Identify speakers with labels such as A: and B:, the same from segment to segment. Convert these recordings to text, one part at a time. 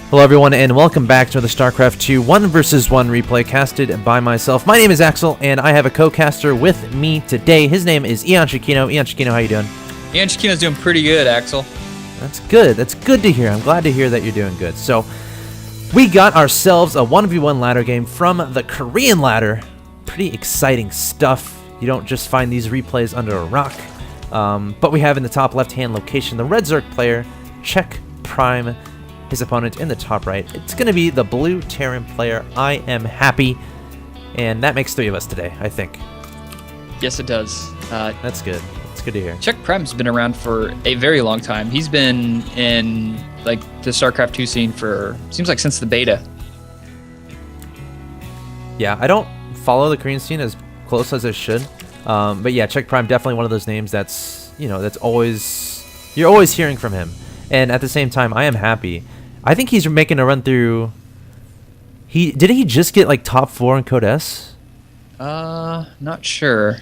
A: Hello everyone and welcome back to the StarCraft 2 1 vs 1 replay casted by myself. My name is Axel and I have a co-caster with me today. His name is EonShikeno. EonShikeno, how you doing?
B: EonShikeeno's doing pretty good, Axel.
A: That's good. That's good to hear. I'm glad to hear that you're doing good. So, we got ourselves a 1v1 ladder game from the Korean ladder. Pretty exciting stuff. You don't just find these replays under a rock. But we have in the top left-hand location the red Zerg player, CheckPrime. His opponent in the top right. It's going to be the blue Terran player, IMHappy. And that makes 3 of us today, I think.
B: Yes, it does.
A: That's good. It's good to hear.
B: CheckPrime's been around for a very long time. He's been in like the StarCraft 2 scene for, seems like since the beta.
A: Yeah, I don't follow the Korean scene as close as I should. But yeah, CheckPrime, definitely one of those names that's, that's always, you're always hearing from him. And at the same time, IMHappy. I think he's making a run through. Didn't he just get like top 4 in Code S?
B: Not sure.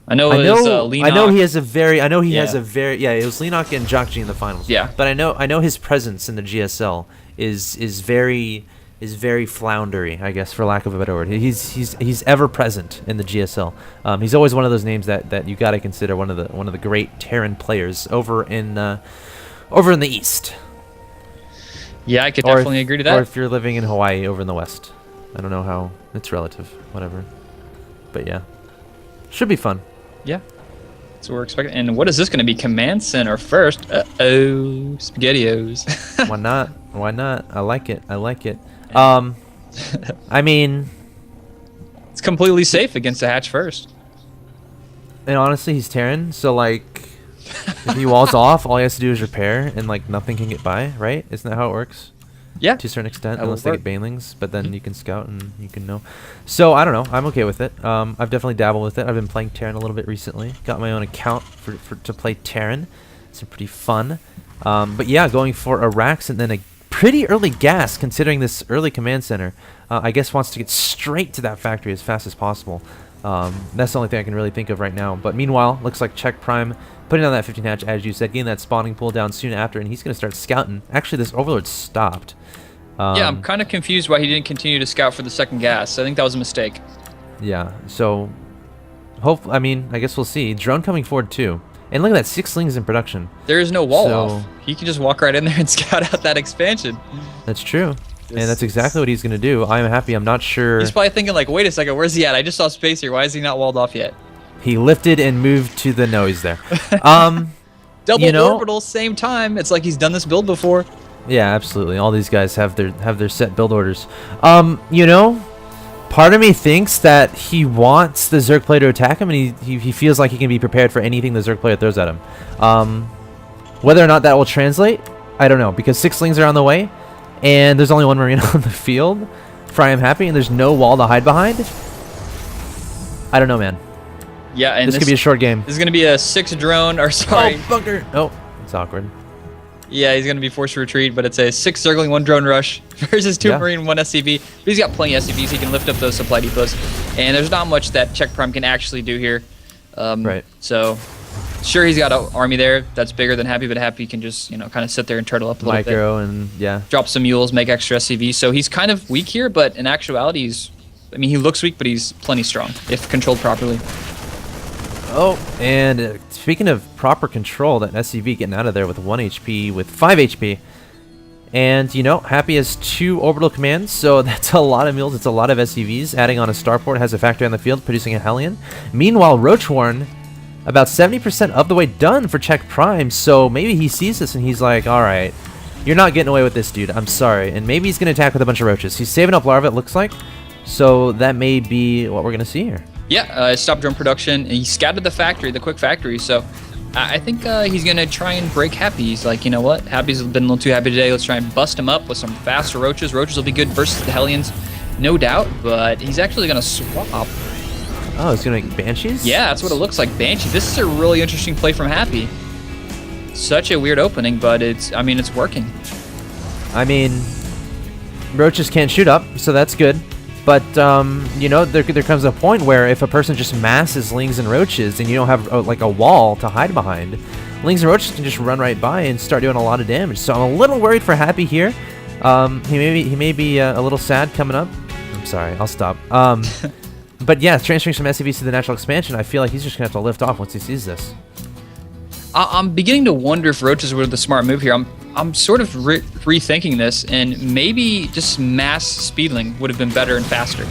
B: I know
A: he has a very. Yeah, it was Leenock and Jockji in the finals.
B: Yeah.
A: But I know his presence in the GSL is very floundery, I guess, for lack of a better word. He's ever present in the GSL. He's always one of those names that you got to consider one of the great Terran players over in the East.
B: Yeah, I could definitely agree to that.
A: Or if you're living in Hawaii over in the West. I don't know how. It's relative. Whatever. But yeah. Should be fun.
B: Yeah. That's what we're expecting. And what is this going to be? Command Center first? Uh-oh. SpaghettiOs.
A: Why not? Why not? I like it. I mean...
B: It's completely safe against a hatch first.
A: And honestly, he's Terran, so like... if he walls off, all he has to do is repair, and like nothing can get by, right? Isn't that how it works?
B: Yeah.
A: To a certain extent, unless they get banelings, but then you can scout and you can know. So I don't know. I'm okay with it. I've definitely dabbled with it. I've been playing Terran a little bit recently. Got my own account to play Terran. It's pretty fun. But yeah, going for a Rax and then a pretty early gas, considering this early command center. I guess wants to get straight to that factory as fast as possible. That's the only thing I can really think of right now. But meanwhile, looks like CheckPrime putting on that 15 hatch, as you said, getting that spawning pool down soon after, and he's going to start scouting. Actually, this Overlord stopped.
B: Yeah, I'm kind of confused why he didn't continue to scout for the second gas. I think that was a mistake.
A: Yeah, so I guess we'll see. Drone coming forward too. And look at that, 6 slings in production.
B: There is no wall off. He can just walk right in there and scout out that expansion.
A: That's true. And that's exactly what he's going to do. I'm not sure.
B: He's probably thinking like, wait a second, where's he at? I just saw space here. Why is he not walled off yet?
A: He lifted and moved to the... No, he's there.
B: Double orbital, same time. It's like he's done this build before.
A: Yeah, absolutely. All these guys have their set build orders. Part of me thinks that he wants the Zerg player to attack him, and he feels like he can be prepared for anything the Zerg player throws at him. Whether or not that will translate, I don't know, because 6 slings are on the way, and there's only 1 Marine on the field for IMHappy, and there's no wall to hide behind. I don't know, man.
B: Yeah, and
A: this could be a short game.
B: This is going to be a 6 drone, or sorry.
A: Oh, bunker. Oh, it's awkward.
B: Yeah, he's going to be forced to retreat, but it's a 6 circling, 1 drone rush versus 2 Marine, 1 SCV. But he's got plenty of SCVs. He can lift up those supply depots. And there's not much that CheckPrime can actually do here.
A: Right.
B: So, sure, he's got an army there that's bigger than Happy, but Happy can just, kind of sit there and turtle up a little bit.
A: Micro and, yeah.
B: Drop some mules, make extra SCVs. So he's kind of weak here, but in actuality, he looks weak, but he's plenty strong if controlled properly.
A: Oh, and speaking of proper control, that SCV getting out of there with 1 HP, with 5 HP. And, Happy has 2 orbital commands, so that's a lot of mules, it's a lot of SCVs. Adding on a starport, has a factory on the field, producing a Hellion. Meanwhile, Roachwarn, about 70% of the way done for CheckPrime, so maybe he sees this and he's like, alright, you're not getting away with this, dude, I'm sorry. And maybe he's going to attack with a bunch of roaches. He's saving up larvae, it looks like, so that may be what we're going to see here.
B: Yeah, stopped drone production. He scouted the factory, the quick factory, so I think he's going to try and break Happy. He's like, you know what? Happy's been a little too happy today. Let's try and bust him up with some faster roaches. Roaches will be good versus the Hellions, no doubt, but he's actually going to swap.
A: Oh, he's going to make Banshees?
B: Yeah, that's what it looks like, Banshee. This is a really interesting play from Happy. Such a weird opening, but it's working.
A: Roaches can't shoot up, so that's good. But, there comes a point where if a person just masses lings and roaches and you don't have, a wall to hide behind, lings and roaches can just run right by and start doing a lot of damage. So I'm a little worried for Happy here. He may be a little sad coming up. I'm sorry, I'll stop. But yeah, transferring some SCVs to the natural expansion, I feel like he's just gonna have to lift off once he sees this.
B: I'm beginning to wonder if roaches were the smart move here. I'm sort of rethinking this, and maybe just mass speedling would have been better and faster.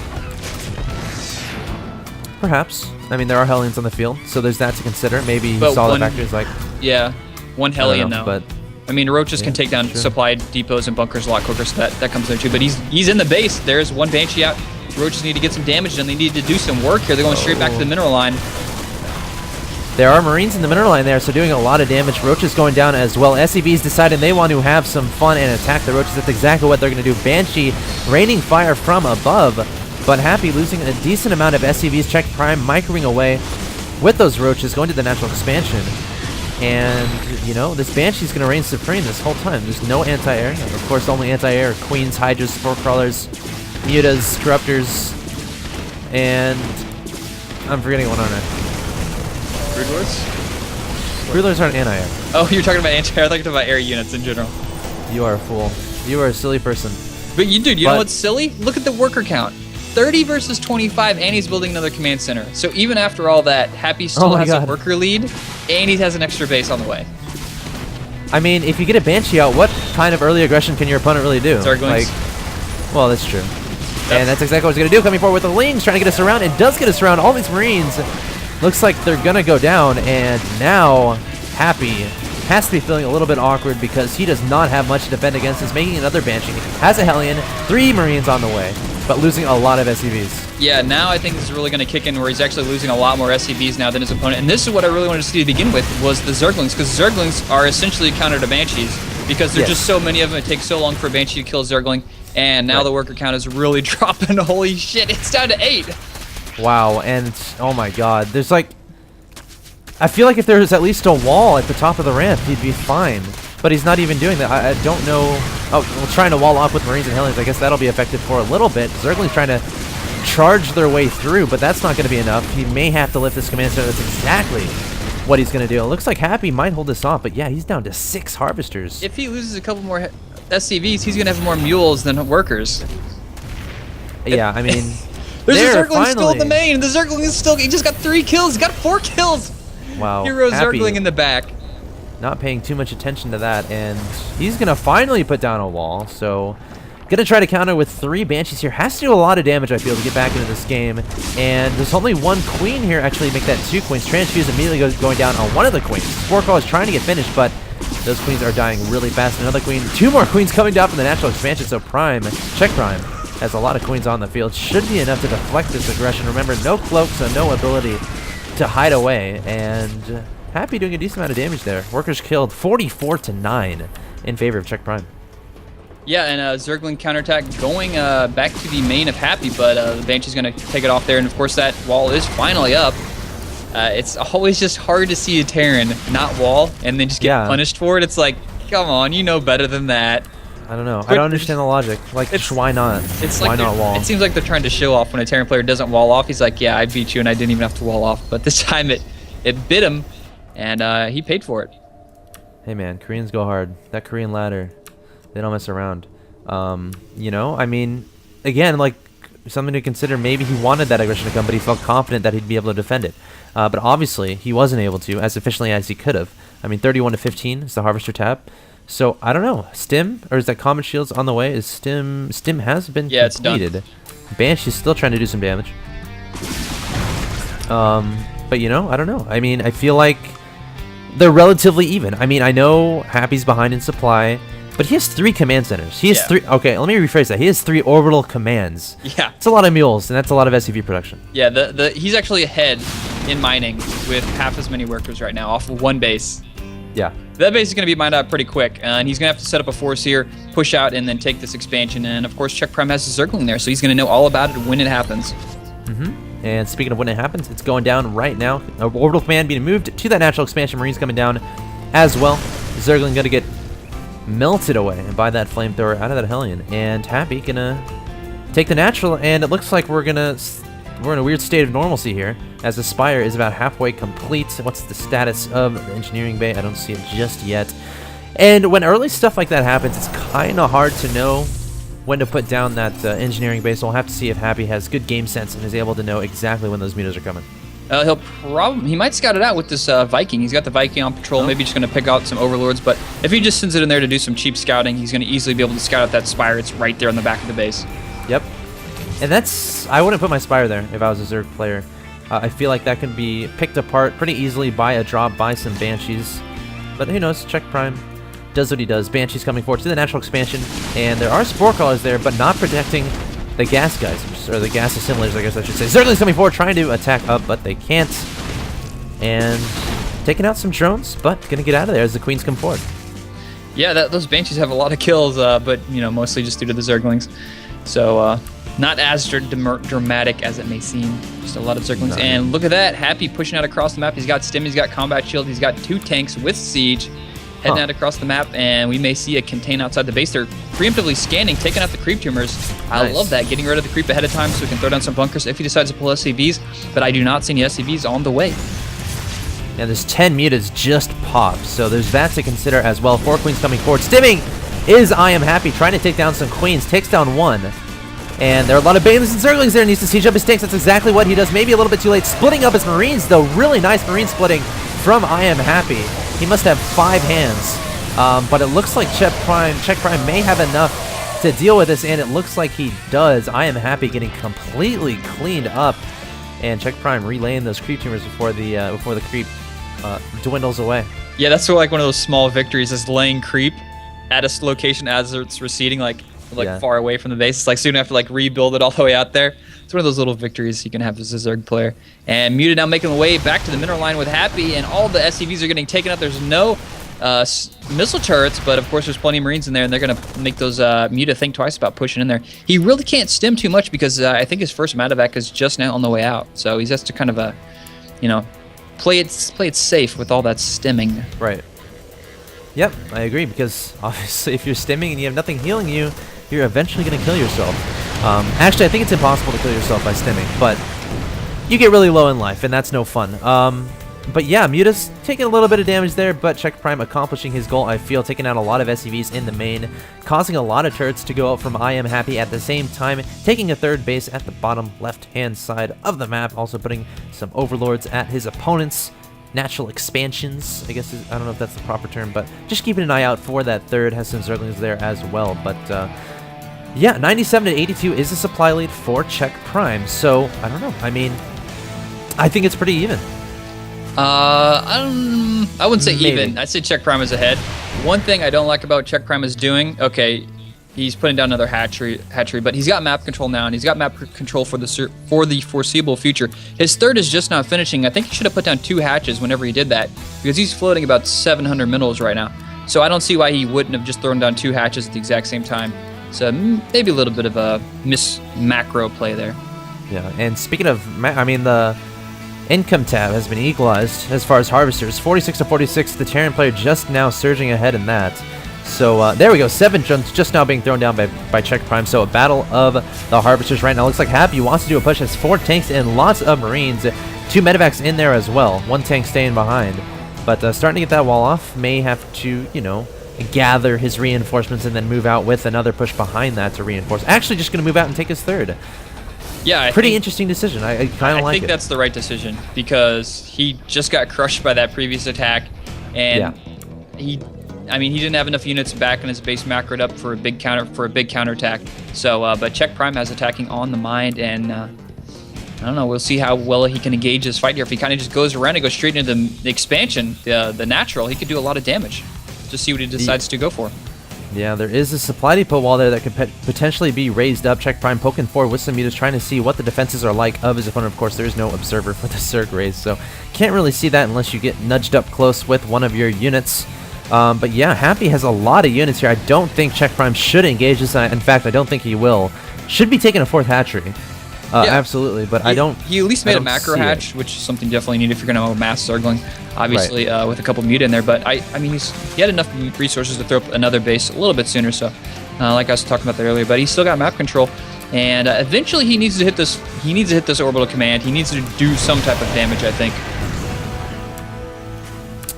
A: Perhaps. I mean, there are Hellions on the field, so there's that to consider. Maybe he
B: But
A: saw the
B: one-
A: factors like...
B: Yeah, one Hellion
A: know,
B: though.
A: but-
B: I mean, roaches can take down
A: sure.
B: supply depots and bunkers a lot quicker, so that comes there too. But he's in the base. There's one Banshee out. Roaches need to get some damage done. They need to do some work here. They're going straight back to the mineral line.
A: There are Marines in the mineral line there, so doing a lot of damage. Roaches going down as well. SCVs deciding they want to have some fun and attack the Roaches. That's exactly what they're going to do. Banshee raining fire from above, but Happy losing a decent amount of SCVs. CheckPrime microing away with those Roaches, going to the natural expansion. And, you know, this Banshee's going to reign supreme this whole time. There's no anti-air. Of course, only anti-air. Queens, Hydras, Spore Crawlers, Mutas, Corruptors, and I'm forgetting one on it. Broodlords aren't anti-air.
B: Oh, you're talking about anti-air. I thought you were talking about air units in general.
A: You are a fool. You are a silly person.
B: But you know what's silly? Look at the worker count. 30 versus 25, and he's building another command center. So even after all that, Happy still has a worker lead, and he has an extra base on the way.
A: I mean, if you get a Banshee out, what kind of early aggression can your opponent really do?
B: Zerglings.
A: Well, that's true. And that's exactly what he's going to do. Coming forward with the Lings, trying to get us around. It does get us around. All these Marines, looks like they're going to go down. And now, Happy has to be feeling a little bit awkward because he does not have much to defend against. He's making another Banshee. Has a Hellion. 3 Marines on the way, but losing a lot of SCVs.
B: Yeah, now I think this is really going to kick in where he's actually losing a lot more SCVs now than his opponent. And this is what I really wanted to see to begin with, was the Zerglings, because Zerglings are essentially counter to Banshees because there's just so many of them. It takes so long for a Banshee to kill a Zergling. And now the worker count is really dropping. Holy shit, it's down to 8.
A: Wow, and oh my god, there's like... I feel like if there was at least a wall at the top of the ramp, he'd be fine. But he's not even doing that. I don't know... Oh, well, trying to wall off with Marines and Hellions, I guess that'll be effective for a little bit. Zergling's trying to charge their way through, but that's not going to be enough. He may have to lift this command center. That's exactly what he's going to do. It looks like Happy might hold this off, but yeah, he's down to 6 Harvesters.
B: If he loses a couple more SCVs, he's going to have more mules than workers.
A: Yeah, I mean...
B: There's a Zergling still in the main. The Zergling is still... He just got 3 kills. He got 4 kills.
A: Wow.
B: Hero
A: Happy
B: Zergling in the back.
A: Not paying too much attention to that, and he's going to finally put down a wall, so... Gonna try to counter with 3 Banshees here. Has to do a lot of damage, I feel, to get back into this game. And there's only 1 Queen here, actually make that 2 Queens. Transfuse immediately going down on one of the Queens. Spore Call is trying to get finished, but those Queens are dying really fast. Another Queen, 2 more Queens coming down from the natural expansion, so CheckPrime has a lot of Queens on the field. Should be enough to deflect this aggression. Remember, no cloak, so no ability to hide away, and Happy doing a decent amount of damage there. Workers killed 44-9 in favor of CheckPrime.
B: Yeah, and Zergling counterattack going back to the main of Happy, but the Banshee's going to take it off there, and of course that wall is finally up. It's always just hard to see a Terran not wall and then just get punished for it. It's like, come on, you know better than that.
A: I don't know. I don't understand the logic. Like, why not? Why not wall?
B: It seems like they're trying to show off when a Terran player doesn't wall off. He's like, yeah, I beat you and I didn't even have to wall off. But this time it bit him, and he paid for it.
A: Hey man, Koreans go hard. That Korean ladder, they don't mess around. You know, I mean, again, like, something to consider. Maybe he wanted that aggression to come, but he felt confident that he'd be able to defend it. But obviously, he wasn't able to as efficiently as he could have. I mean, 31-15 is the Harvester tab. So, I don't know. Stim, or is that Common Shields on the way? Is Stim has been completed. It's done. Banshee's still trying to do some damage. But, you know, I don't know. I mean, I feel like they're relatively even. I mean, I know Happy's behind in supply, but he has 3 command centers. He has 3... Okay, let me rephrase that. He has 3 orbital commands.
B: Yeah.
A: It's a lot of mules, and that's a lot of SCV production.
B: Yeah, he's actually ahead in mining with half as many workers right now off of 1 base.
A: Yeah.
B: That base is going to be mined out pretty quick, and he's going to have to set up a force here, push out, and then take this expansion. And, of course, CheckPrime has a Zergling there, so he's going to know all about it when it happens.
A: And speaking of when it happens, it's going down right now. Orbital command being moved to that natural expansion. Marines coming down as well. Zergling going to get melted away by that flamethrower out of that Hellion. And Happy going to take the natural, and it looks like we're in a weird state of normalcy here, as the Spire is about halfway complete. What's the status of the engineering bay? I don't see it just yet. And when early stuff like that happens, it's kind of hard to know when to put down that engineering base. We'll have to see if Happy has good game sense and is able to know exactly when those mutas are coming.
B: He might scout it out with this Viking. He's got the Viking on patrol. Maybe just going to pick out some overlords. But if he just sends it in there to do some cheap scouting, he's going to easily be able to scout out that spire. It's right there on the back of the base.
A: Yep. And that's... I wouldn't put my spire there if I was a Zerg player. I feel like that can be picked apart pretty easily by a drop, by some Banshees. But who knows? CheckPrime does what he does. Banshees coming forward to the natural expansion. And there are Spore Crawlers there, but not protecting the gas guys, or the gas assimilators, I guess I should say. Zerglings coming forward, trying to attack up, but they can't. And taking out some drones, but gonna get out of there as the queens come forward.
B: Yeah, those Banshees have a lot of kills, but mostly just due to the Zerglings. So not as dramatic as it may seem. Just a lot of Zerglings. And look at that, Happy pushing out across the map. He's got Stim, he's got Combat Shield, he's got 2 tanks with Siege. Heading out across the map, and we may see a contain outside the base. They're preemptively scanning, taking out the creep tumors. I love that, getting rid of the creep ahead of time so we can throw down some bunkers if he decides to pull SCVs, but I do not see any SCVs on the way.
A: Yeah, there's 10 mutas just popped, so there's that to consider as well. 4 queens coming forward. Stimming is IMHappy, trying to take down some queens, takes down 1. And there are a lot of Banelings and Zerglings there, needs to siege up his tanks. That's exactly what he does, maybe a little bit too late. Splitting up his Marines, though, really nice Marine splitting from IMHappy. He must have 5 hands, but it looks like CheckPrime may have enough to deal with this, and it looks like he does. IMHappy getting completely cleaned up, and CheckPrime relaying those creep tumors before the creep dwindles away.
B: Yeah, that's sort of like one of those small victories, is laying creep at a location as it's receding, like far away from the base. It's like soon have to rebuild it all the way out there. It's one of those little victories you can have as a Zerg player. And Muta now making the way back to the mineral line with Happy, and all the SCVs are getting taken out. There's no missile turrets, but of course there's plenty of Marines in there, and they're going to make those Muta think twice about pushing in there. He really can't stim too much because I think his first medevac is just now on the way out. So he has to kind of, play it safe with all that stimming.
A: Right. Yep, I agree, because obviously if you're stimming and you have nothing healing you, you're eventually going to kill yourself. Actually, I think it's impossible to kill yourself by stimming, but you get really low in life, and that's no fun. But yeah, Muta's taking a little bit of damage there, but CheckPrime accomplishing his goal, I feel, taking out a lot of SCVs in the main, causing a lot of turrets to go out from IMHappy at the same time, taking a third base at the bottom left-hand side of the map, also putting some overlords at his opponents. Natural expansions, I guess, I don't know if that's the proper term, but just keeping an eye out for that third. Has some Zerglings there as well, but yeah, 97 to 82 is a supply lead for CheckPrime, so I don't know. I mean, I think it's pretty even.
B: I wouldn't say even. I'd say CheckPrime is ahead. One thing I don't like about CheckPrime is doing, okay, he's putting down another hatchery, but he's got map control now, and he's got map control for the foreseeable future. His third is just not finishing. I think he should have put down 2 hatches whenever he did that, because he's floating about 700 minerals right now. So I don't see why he wouldn't have just thrown down 2 hatches at the exact same time. So maybe a little bit of a macro play there.
A: Yeah, and speaking of, the income tab has been equalized as far as harvesters. 46 to 46, the Terran player just now surging ahead in that. So there we go, 7 drones just now being thrown down by CheckPrime. So a battle of the harvesters right now. Looks like Happy wants to do a push, has 4 tanks and lots of Marines. 2 medevacs in there as well, 1 tank staying behind. But starting to get that wall off, may have to, gather his reinforcements and then move out with another push behind that to reinforce. Actually just going to move out and take his third.
B: Yeah,
A: pretty interesting decision. I kind of like it.
B: I think that's the right decision, because he just got crushed by that previous attack, and he didn't have enough units back in his base macroed up for a big counterattack. So, but CheckPrime has attacking on the mind, and I don't know. We'll see how well he can engage this fight here. If he kind of just goes around and goes straight into the expansion, the natural, he could do a lot of damage. Just see what he decides to go for.
A: Yeah, there is a supply depot wall there that could potentially be raised up. CheckPrime poking forward with some mutas, trying to see what the defenses are like of his opponent. Of course, there is no observer for the Zerg raise, so can't really see that unless you get nudged up close with one of your units. But yeah, Happy has a lot of units here. I don't think CheckPrime should engage this. In fact, I don't think he will. Should be taking a 4th hatchery. Absolutely, but I don't.
B: He at least made a macro hatch, which is something definitely needed if you're going to have a mass Zergling, obviously, with a couple muta in there. But I mean, he had enough resources to throw up another base a little bit sooner. So, like I was talking about that earlier, but he's still got map control, and eventually he needs to hit this. He needs to hit this orbital command. He needs to do some type of damage, I think.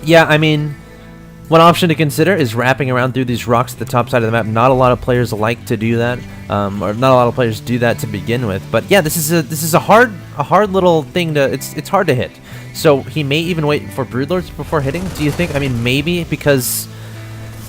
A: Yeah, I mean, One option to consider is wrapping around through these rocks at the top side of the map. Not a lot of players like to do that, or not a lot of players do that to begin with. But yeah, this is a hard little thing to. It's hard to hit. So he may even wait for Broodlords before hitting. Do you think? I mean, maybe because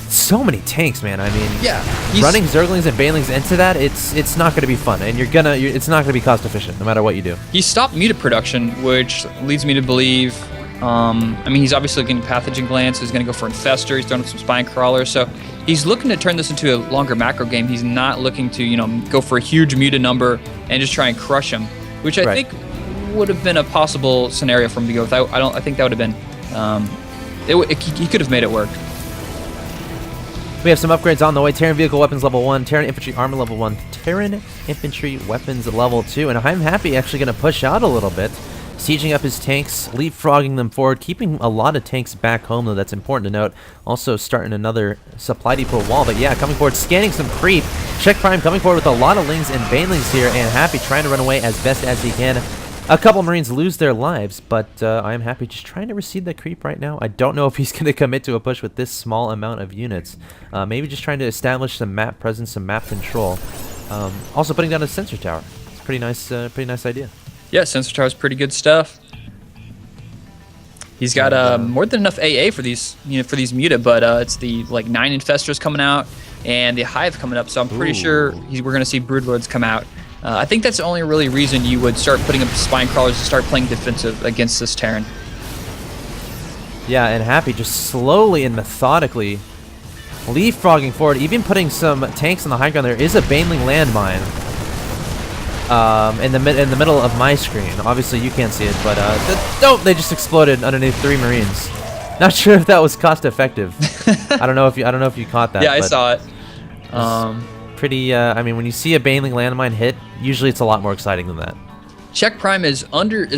A: so many tanks, man. I mean,
B: yeah,
A: running Zerglings and Banelings into that, it's not going to be fun, and it's not going to be cost efficient no matter what you do.
B: He stopped muted production, which leads me to believe. I mean, he's obviously looking at Pathogen Glands, so he's going to go for Infestor, he's throwing up some Spine Crawlers, so he's looking to turn this into a longer macro game. He's not looking to, you know, go for a huge muted number and just try and crush him, which I think would have been a possible scenario for him to go with. I think that would have been, he could have made it work.
A: We have some upgrades on the way. Terran Vehicle Weapons level 1, Terran Infantry Armor level 1, Terran Infantry Weapons level 2, and IMHappy actually going to push out a little bit. Sieging up his tanks, leapfrogging them forward, keeping a lot of tanks back home, though that's important to note. Also starting another supply depot wall, but yeah, coming forward, scanning some creep. CheckPrime coming forward with a lot of Lings and Banelings here, and Happy trying to run away as best as he can. A couple Marines lose their lives, but IMHappy just trying to recede that creep right now. I don't know if he's going to commit to a push with this small amount of units. Maybe just trying to establish some map presence, some map control. Also putting down a sensor tower. It's a pretty nice idea.
B: Yeah, sensor tower is pretty good stuff. He's got more than enough AA for these, for these muta, but it's the 9 Infestors coming out and the Hive coming up. So I'm pretty sure we're gonna see Broodlords come out. I think that's the only really reason you would start putting up Spine Crawlers to start playing defensive against this Terran.
A: Yeah, and Happy just slowly and methodically leapfrogging forward, even putting some tanks on the high ground. There is a Baneling landmine. In the middle of my screen. Obviously you can't see it, but they just exploded underneath 3 Marines. Not sure if that was cost effective. I don't know if you caught that.
B: Yeah, I saw it.
A: Pretty. I mean, when you see a Baneling landmine hit, usually it's a lot more exciting than that.
B: CheckPrime is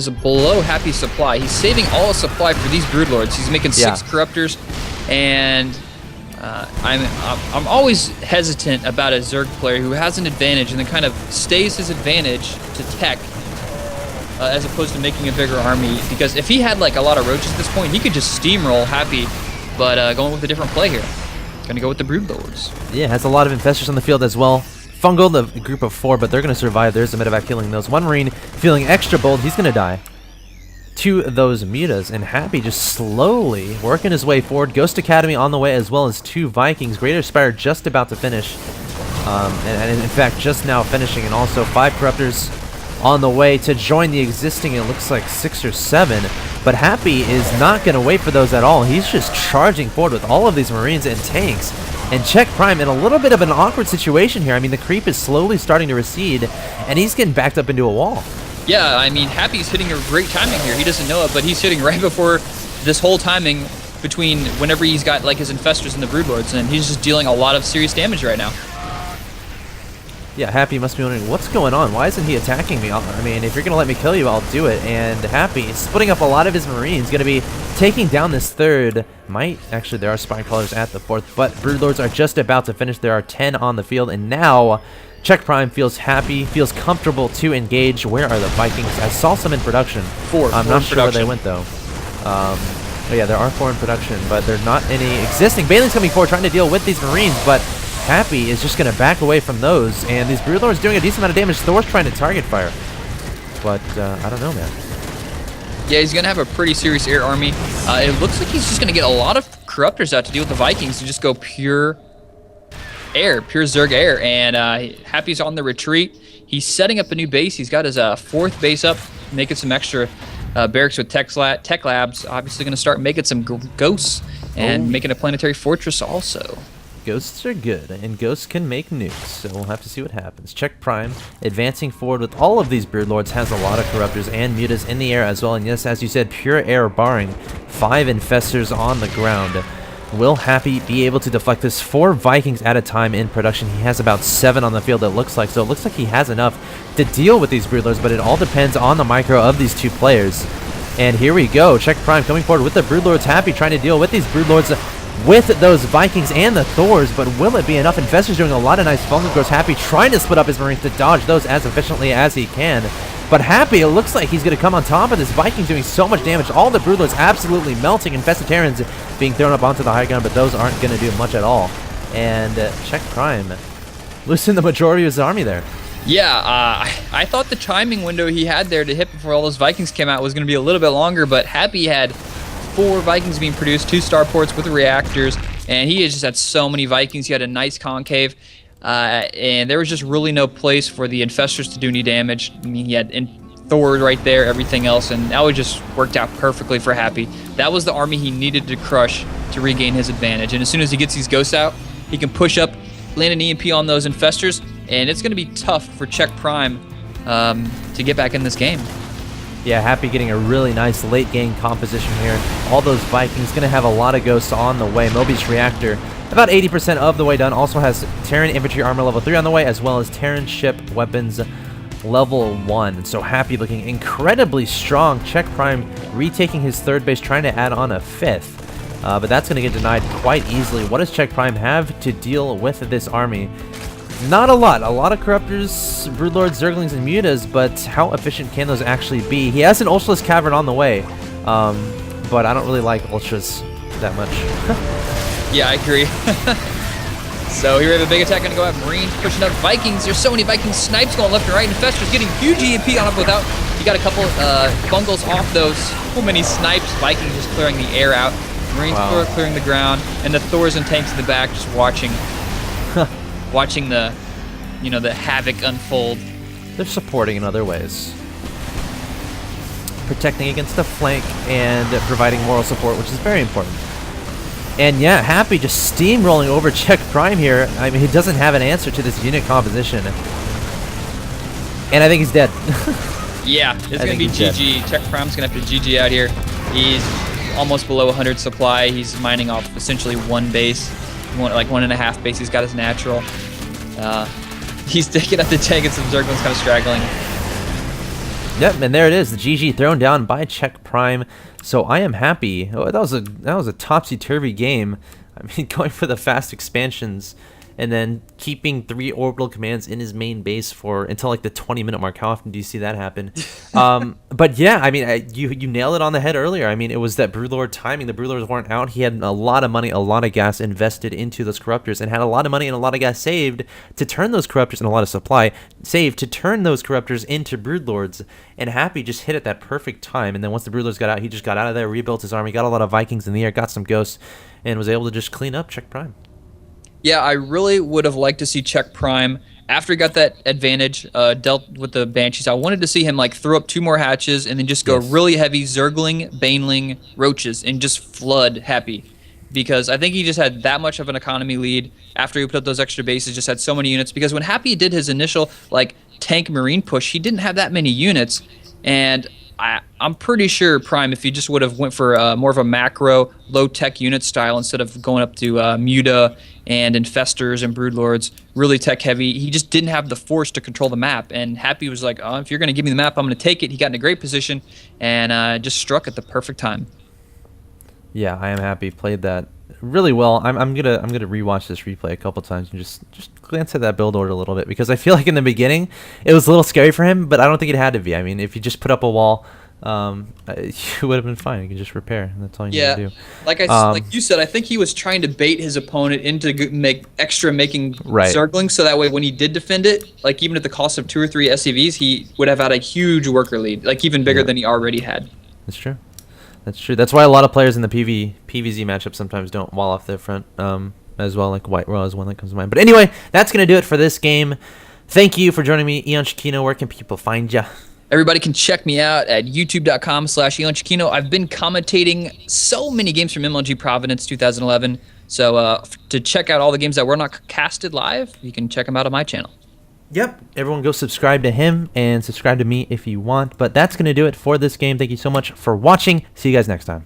B: below Happy supply. He's saving all his supply for these Broodlords. He's making 6 Corruptors, and I'm always hesitant about a Zerg player who has an advantage and then kind of stays his advantage to tech as opposed to making a bigger army, because if he had a lot of roaches at this point, he could just steamroll Happy, but going with a different play here. Gonna go with the Broodlords. Yeah,
A: has a lot of Infestors on the field as well. Fungal, the group of 4, but they're gonna survive. There's a medevac killing those. 1 Marine feeling extra bold, he's gonna die. 2 of those mutas, and Happy just slowly working his way forward. Ghost Academy on the way, as well as 2 Vikings. Greater Spire just about to finish, and in fact just now finishing, and also 5 Corruptors on the way to join the existing, it looks like 6 or 7, but Happy is not going to wait for those at all. He's just charging forward with all of these Marines and tanks, and CheckPrime in a little bit of an awkward situation here. I mean, the creep is slowly starting to recede, and he's getting backed up into a wall.
B: Yeah, I mean, Happy's hitting a great timing here. He doesn't know it, but he's hitting right before this whole timing between whenever he's got his Infestors and the Broodlords, and he's just dealing a lot of serious damage right now.
A: Yeah, Happy must be wondering, what's going on? Why isn't he attacking me? I mean, if you're going to let me kill you, I'll do it. And Happy is splitting up a lot of his Marines, going to be taking down this 3rd. Actually, there are Spine Crawlers at the 4th, but Broodlords are just about to finish. There are 10 on the field, and now CheckPrime feels happy, feels comfortable to engage. Where are the Vikings? I saw some in production.
B: 4.
A: I'm not sure where they went, though. Oh yeah, there are 4 in production, but they're not any existing. Baneling's coming forward, trying to deal with these Marines, but Happy is just going to back away from those, and these Broodlords doing a decent amount of damage. Thor's trying to target fire, but I don't know, man.
B: Yeah, he's going to have a pretty serious air army. It looks like he's just going to get a lot of Corruptors out to deal with the Vikings and just go pure air, pure Zerg air, and Happy's on the retreat. He's setting up a new base. He's got his 4th base up, making some extra barracks with tech labs. Obviously going to start making some ghosts and making a planetary fortress also.
A: Ghosts are good, and ghosts can make nukes, so we'll have to see what happens. CheckPrime advancing forward with all of these Broodlords, has a lot of Corruptors and mutas in the air as well, and yes, as you said, pure air, barring 5 Infestors on the ground. Will Happy be able to deflect this? 4 Vikings at a time in production. He has about 7 on the field, it looks like, so it looks like he has enough to deal with these Broodlords, but it all depends on the micro of these 2 players. And here we go, CheckPrime coming forward with the Broodlords. Happy trying to deal with these Broodlords with those Vikings and the Thors, but will it be enough? Infestors doing a lot of nice fungal growth. Happy trying to split up his Marines to dodge those as efficiently as he can. But Happy, it looks like he's going to come on top of this. Vikings doing so much damage. All the Broodlords absolutely melting. Infested Terrans being thrown up onto the high ground, but those aren't going to do much at all. And CheckPrime losing the majority of his army there.
B: Yeah, I thought the timing window he had there to hit before all those Vikings came out was going to be a little bit longer, but Happy had 4 Vikings being produced, 2 starports with the reactors, and he just had so many Vikings. He had a nice concave, and there was just really no place for the Infestors to do any damage. I mean, he had Thor right there, everything else, and that would just worked out perfectly for Happy. That was the army he needed to crush to regain his advantage, and as soon as he gets these ghosts out, he can push up, land an EMP on those Infestors, and it's going to be tough for CheckPrime to get back in this game.
A: Yeah, Happy getting a really nice late game composition here. All those Vikings going to have a lot of ghosts on the way. Moby's reactor about 80% of the way done. Also has Terran infantry armor level 3 on the way, as well as Terran ship weapons level 1. So Happy looking incredibly strong. CheckPrime retaking his 3rd base, trying to add on a 5th. But that's going to get denied quite easily. What does CheckPrime have to deal with this army? Not a lot. A lot of Corruptors, Broodlords, Zerglings, and Mutas, but how efficient can those actually be? He has an Ultraless Cavern on the way, but I don't really like Ultras that much.
B: Yeah, I agree. So here we have a big attack going to go at Marines, pushing up Vikings. There's so many Viking snipes going left and right. Infestors getting huge EMP on up without. You got a couple bungles off those. So many snipes. Vikings just clearing the air out. Marines clearing the ground, and the Thors and tanks in the back just watching. Watching the, the havoc unfold.
A: They're supporting in other ways. Protecting against the flank and providing moral support, which is very important. And yeah, Happy just steamrolling over CheckPrime here. I mean, he doesn't have an answer to this unit composition. And I think he's dead.
B: Yeah, it's going to be GG. CheckPrime's going to have to GG out here. He's almost below 100 supply. He's mining off essentially 1 base. Like 1.5 base. He's got his natural. He's taking out the tank, and some Zerglings kind of straggling.
A: Yep, and there it is. The GG thrown down by CheckPrime. So I am happy. Oh, that was a topsy-turvy game. I mean, going for the fast expansions and then keeping 3 orbital commands in his main base for until like the 20-minute mark. How often do you see that happen? But yeah, I mean, you nailed it on the head earlier. I mean, it was that Broodlord timing. The Broodlords weren't out. He had a lot of money, a lot of gas invested into those Corruptors, and had a lot of money and a lot of gas saved to turn those Corruptors, and a lot of supply saved to turn those Corruptors into Broodlords. And Happy just hit at that perfect time. And then once the Broodlords got out, he just got out of there, rebuilt his army, got a lot of Vikings in the air, got some ghosts, and was able to just clean up CheckPrime.
B: Yeah, I really would have liked to see CheckPrime after he got that advantage, dealt with the Banshees. I wanted to see him like throw up 2 more hatches and then just go really heavy Zergling, Baneling, Roaches, and just flood Happy. Because I think he just had that much of an economy lead after he put up those extra bases, just had so many units. Because when Happy did his initial like tank Marine push, he didn't have that many units. And I'm pretty sure Prime, if he just would have went for more of a macro, low-tech unit style instead of going up to Muta and Infestors and Broodlords, really tech-heavy, he just didn't have the force to control the map. And Happy was like, oh, if you're going to give me the map, I'm going to take it. He got in a great position and just struck at the perfect time.
A: Yeah, I am happy. Played that really well. I'm gonna rewatch this replay a couple times and just glance at that build order a little bit, because I feel like in the beginning it was a little scary for him, but I don't think it had to be. I mean, if you just put up a wall, you would have been fine. You can just repair, and that's all you need to do.
B: Like you said, I think he was trying to bait his opponent into making Zerglings, so that way when he did defend it, like even at the cost of 2 or 3 SCVs, he would have had a huge worker lead, like even bigger than he already had.
A: That's true. That's true. That's why a lot of players in the PvZ matchup sometimes don't wall off their front as well. Like White Raw is one that comes to mind. But anyway, that's going to do it for this game. Thank you for joining me, EonShikeno. Where can people find you?
B: Everybody can check me out at youtube.com/EonShikeno. I've been commentating so many games from MLG Providence 2011. So to check out all the games that were not casted live, you can check them out on my channel.
A: Yep. Everyone go subscribe to him and subscribe to me if you want. But that's going to do it for this game. Thank you so much for watching. See you guys next time.